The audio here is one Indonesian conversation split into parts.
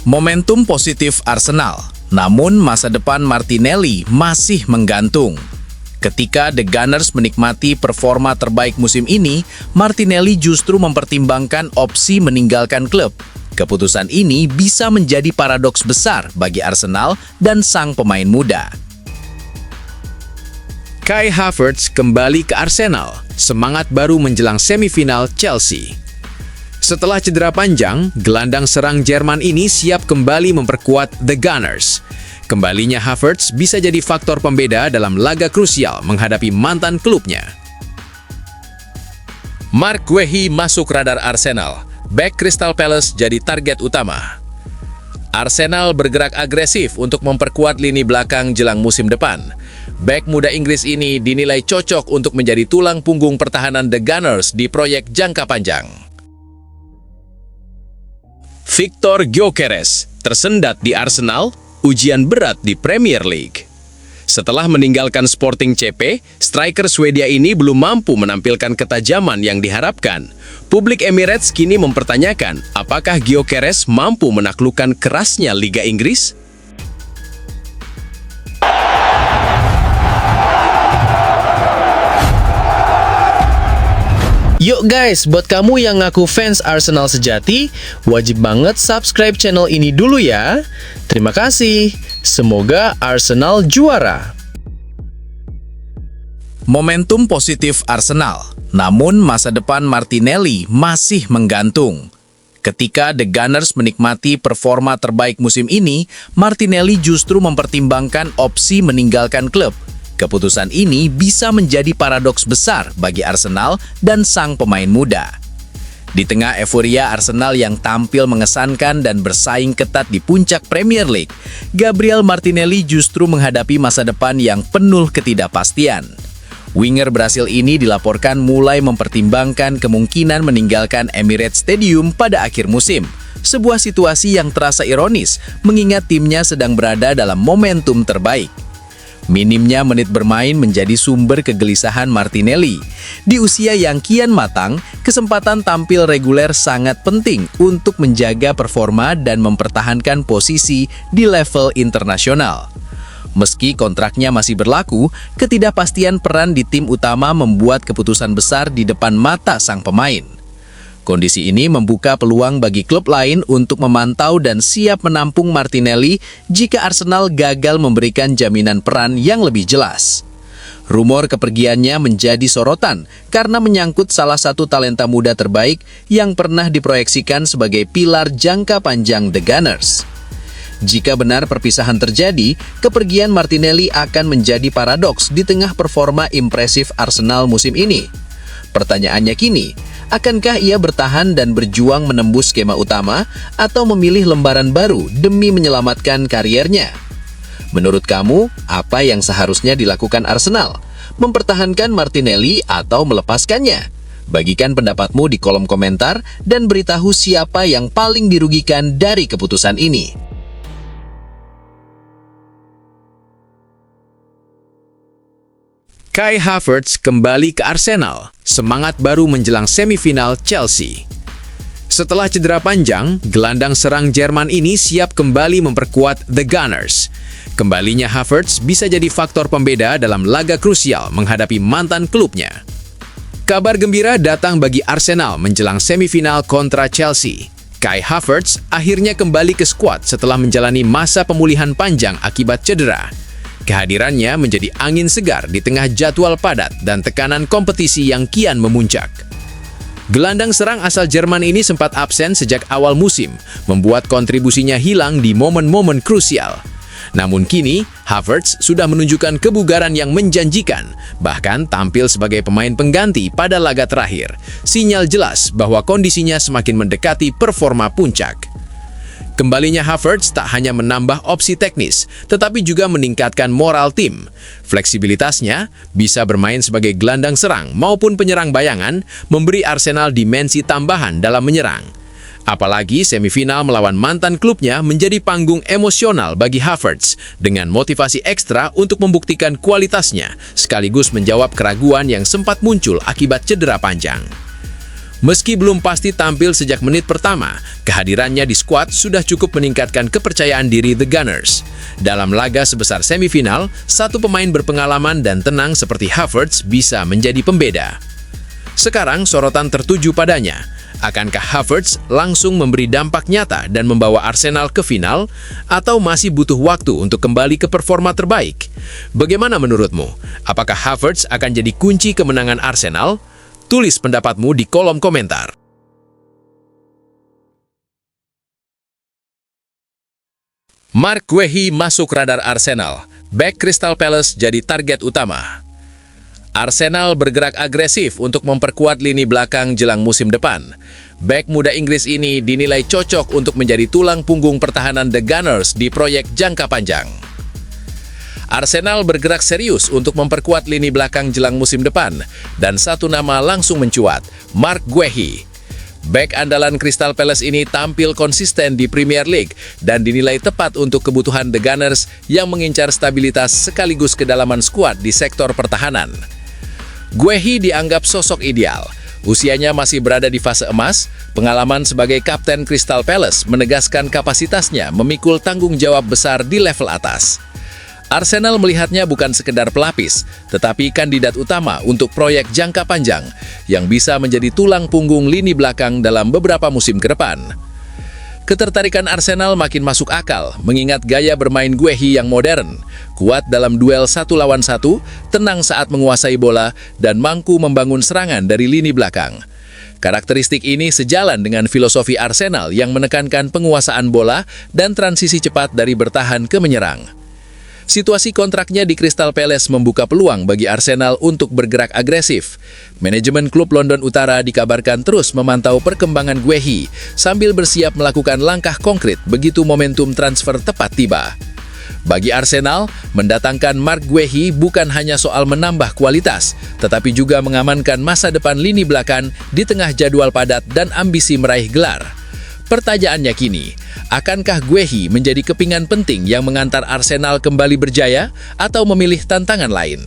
Momentum positif Arsenal, namun masa depan Martinelli masih menggantung. Ketika The Gunners menikmati performa terbaik musim ini, Martinelli justru mempertimbangkan opsi meninggalkan klub. Keputusan ini bisa menjadi paradoks besar bagi Arsenal dan sang pemain muda. Kai Havertz kembali ke Arsenal, semangat baru menjelang semifinal Chelsea. Setelah cedera panjang, gelandang serang Jerman ini siap kembali memperkuat The Gunners. Kembalinya Havertz bisa jadi faktor pembeda dalam laga krusial menghadapi mantan klubnya. Mark Guehi masuk radar Arsenal. Bek Crystal Palace jadi target utama. Arsenal bergerak agresif untuk memperkuat lini belakang jelang musim depan. Bek muda Inggris ini dinilai cocok untuk menjadi tulang punggung pertahanan The Gunners di proyek jangka panjang. Victor Gyökeres tersendat di Arsenal, ujian berat di Premier League. Setelah meninggalkan Sporting CP, striker Swedia ini belum mampu menampilkan ketajaman yang diharapkan. Publik Emirates kini mempertanyakan apakah Gyökeres mampu menaklukkan kerasnya Liga Inggris? Yuk guys, buat kamu yang ngaku fans Arsenal sejati, wajib banget subscribe channel ini dulu ya. Terima kasih. Semoga Arsenal juara. Momentum positif Arsenal, namun masa depan Martinelli masih menggantung. Ketika The Gunners menikmati performa terbaik musim ini, Martinelli justru mempertimbangkan opsi meninggalkan klub. Keputusan ini bisa menjadi paradoks besar bagi Arsenal dan sang pemain muda. Di tengah euforia Arsenal yang tampil mengesankan dan bersaing ketat di puncak Premier League, Gabriel Martinelli justru menghadapi masa depan yang penuh ketidakpastian. Winger Brasil ini dilaporkan mulai mempertimbangkan kemungkinan meninggalkan Emirates Stadium pada akhir musim. Sebuah situasi yang terasa ironis mengingat timnya sedang berada dalam momentum terbaik. Minimnya menit bermain menjadi sumber kegelisahan Martinelli. Di usia yang kian matang, kesempatan tampil reguler sangat penting untuk menjaga performa dan mempertahankan posisi di level internasional. Meski kontraknya masih berlaku, ketidakpastian peran di tim utama membuat keputusan besar di depan mata sang pemain. Kondisi ini membuka peluang bagi klub lain untuk memantau dan siap menampung Martinelli jika Arsenal gagal memberikan jaminan peran yang lebih jelas. Rumor kepergiannya menjadi sorotan karena menyangkut salah satu talenta muda terbaik yang pernah diproyeksikan sebagai pilar jangka panjang The Gunners. Jika benar perpisahan terjadi, kepergian Martinelli akan menjadi paradoks di tengah performa impresif Arsenal musim ini. Pertanyaannya kini, akankah ia bertahan dan berjuang menembus skema utama atau memilih lembaran baru demi menyelamatkan kariernya? Menurut kamu, apa yang seharusnya dilakukan Arsenal? Mempertahankan Martinelli atau melepaskannya? Bagikan pendapatmu di kolom komentar dan beritahu siapa yang paling dirugikan dari keputusan ini. Kai Havertz kembali ke Arsenal, semangat baru menjelang semifinal Chelsea. Setelah cedera panjang, gelandang serang Jerman ini siap kembali memperkuat The Gunners. Kembalinya Havertz bisa jadi faktor pembeda dalam laga krusial menghadapi mantan klubnya. Kabar gembira datang bagi Arsenal menjelang semifinal kontra Chelsea. Kai Havertz akhirnya kembali ke skuad setelah menjalani masa pemulihan panjang akibat cedera. Kehadirannya menjadi angin segar di tengah jadwal padat dan tekanan kompetisi yang kian memuncak. Gelandang serang asal Jerman ini sempat absen sejak awal musim, membuat kontribusinya hilang di momen-momen krusial. Namun kini, Havertz sudah menunjukkan kebugaran yang menjanjikan, bahkan tampil sebagai pemain pengganti pada laga terakhir. Sinyal jelas bahwa kondisinya semakin mendekati performa puncak. Kembalinya Havertz tak hanya menambah opsi teknis, tetapi juga meningkatkan moral tim. Fleksibilitasnya bisa bermain sebagai gelandang serang maupun penyerang bayangan, memberi Arsenal dimensi tambahan dalam menyerang. Apalagi semifinal melawan mantan klubnya menjadi panggung emosional bagi Havertz dengan motivasi ekstra untuk membuktikan kualitasnya, sekaligus menjawab keraguan yang sempat muncul akibat cedera panjang. Meski belum pasti tampil sejak menit pertama, kehadirannya di skuad sudah cukup meningkatkan kepercayaan diri The Gunners. Dalam laga sebesar semifinal, satu pemain berpengalaman dan tenang seperti Havertz bisa menjadi pembeda. Sekarang sorotan tertuju padanya. Akankah Havertz langsung memberi dampak nyata dan membawa Arsenal ke final, atau masih butuh waktu untuk kembali ke performa terbaik? Bagaimana menurutmu? Apakah Havertz akan jadi kunci kemenangan Arsenal? Tulis pendapatmu di kolom komentar. Marc Guehi masuk radar Arsenal. Bek Crystal Palace jadi target utama. Arsenal bergerak agresif untuk memperkuat lini belakang jelang musim depan. Bek muda Inggris ini dinilai cocok untuk menjadi tulang punggung pertahanan The Gunners di proyek jangka panjang. Arsenal bergerak serius untuk memperkuat lini belakang jelang musim depan, dan satu nama langsung mencuat, Marc Guehi. Bek andalan Crystal Palace ini tampil konsisten di Premier League dan dinilai tepat untuk kebutuhan The Gunners yang mengincar stabilitas sekaligus kedalaman skuad di sektor pertahanan. Guehi dianggap sosok ideal. Usianya masih berada di fase emas, pengalaman sebagai kapten Crystal Palace menegaskan kapasitasnya memikul tanggung jawab besar di level atas. Arsenal melihatnya bukan sekedar pelapis, tetapi kandidat utama untuk proyek jangka panjang yang bisa menjadi tulang punggung lini belakang dalam beberapa musim ke depan. Ketertarikan Arsenal makin masuk akal, mengingat gaya bermain Guehi yang modern, kuat dalam duel 1 lawan 1, tenang saat menguasai bola, dan mampu membangun serangan dari lini belakang. Karakteristik ini sejalan dengan filosofi Arsenal yang menekankan penguasaan bola dan transisi cepat dari bertahan ke menyerang. Situasi kontraknya di Crystal Palace membuka peluang bagi Arsenal untuk bergerak agresif. Manajemen klub London Utara dikabarkan terus memantau perkembangan Guehi sambil bersiap melakukan langkah konkret begitu momentum transfer tepat tiba. Bagi Arsenal, mendatangkan Marc Guehi bukan hanya soal menambah kualitas, tetapi juga mengamankan masa depan lini belakang di tengah jadwal padat dan ambisi meraih gelar. Pertanyaannya kini, akankah Guehi menjadi kepingan penting yang mengantar Arsenal kembali berjaya atau memilih tantangan lain?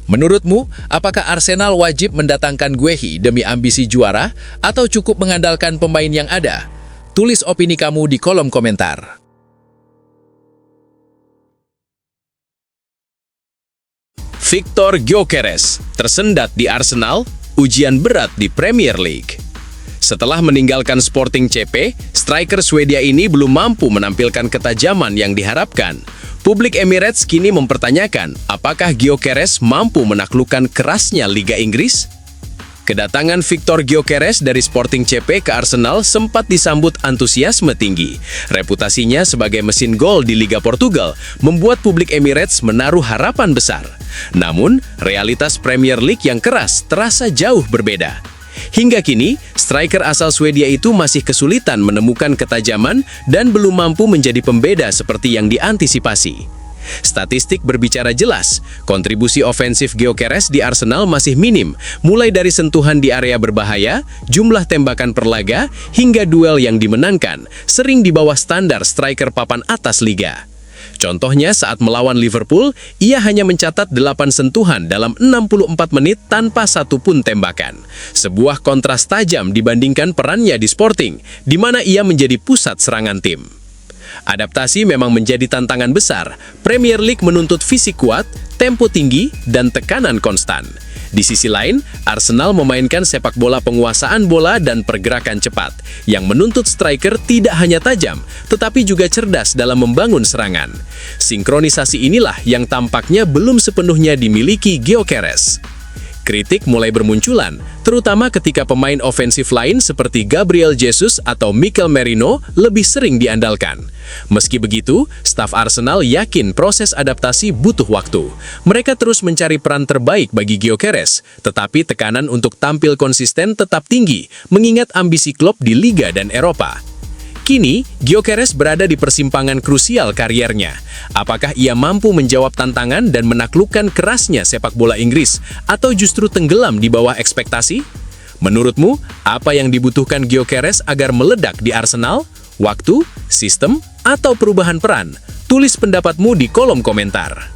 Menurutmu, apakah Arsenal wajib mendatangkan Guehi demi ambisi juara atau cukup mengandalkan pemain yang ada? Tulis opini kamu di kolom komentar. Victor Gyökeres tersendat di Arsenal, ujian berat di Premier League. Setelah meninggalkan Sporting CP, striker Swedia ini belum mampu menampilkan ketajaman yang diharapkan. Publik Emirates kini mempertanyakan apakah Gyökeres mampu menaklukkan kerasnya Liga Inggris? Kedatangan Victor Gyökeres dari Sporting CP ke Arsenal sempat disambut antusiasme tinggi. Reputasinya sebagai mesin gol di Liga Portugal membuat publik Emirates menaruh harapan besar. Namun, realitas Premier League yang keras terasa jauh berbeda. Hingga kini, striker asal Swedia itu masih kesulitan menemukan ketajaman dan belum mampu menjadi pembeda seperti yang diantisipasi. Statistik berbicara jelas, kontribusi ofensif Gyökeres di Arsenal masih minim, mulai dari sentuhan di area berbahaya, jumlah tembakan per laga, hingga duel yang dimenangkan, sering di bawah standar striker papan atas liga. Contohnya saat melawan Liverpool, ia hanya mencatat 8 sentuhan dalam 64 menit tanpa satu pun tembakan. Sebuah kontras tajam dibandingkan perannya di Sporting, di mana ia menjadi pusat serangan tim. Adaptasi memang menjadi tantangan besar. Premier League menuntut fisik kuat, tempo tinggi, dan tekanan konstan. Di sisi lain, Arsenal memainkan sepak bola penguasaan bola dan pergerakan cepat, yang menuntut striker tidak hanya tajam, tetapi juga cerdas dalam membangun serangan. Sinkronisasi inilah yang tampaknya belum sepenuhnya dimiliki Gyökeres. Kritik mulai bermunculan, terutama ketika pemain ofensif lain seperti Gabriel Jesus atau Mikel Merino lebih sering diandalkan. Meski begitu, staf Arsenal yakin proses adaptasi butuh waktu. Mereka terus mencari peran terbaik bagi Gyökeres, tetapi tekanan untuk tampil konsisten tetap tinggi, mengingat ambisi klub di Liga dan Eropa. Kini, Gyökeres berada di persimpangan krusial kariernya. Apakah ia mampu menjawab tantangan dan menaklukkan kerasnya sepak bola Inggris, atau justru tenggelam di bawah ekspektasi? Menurutmu, apa yang dibutuhkan Gyökeres agar meledak di Arsenal? Waktu, sistem, atau perubahan peran? Tulis pendapatmu di kolom komentar.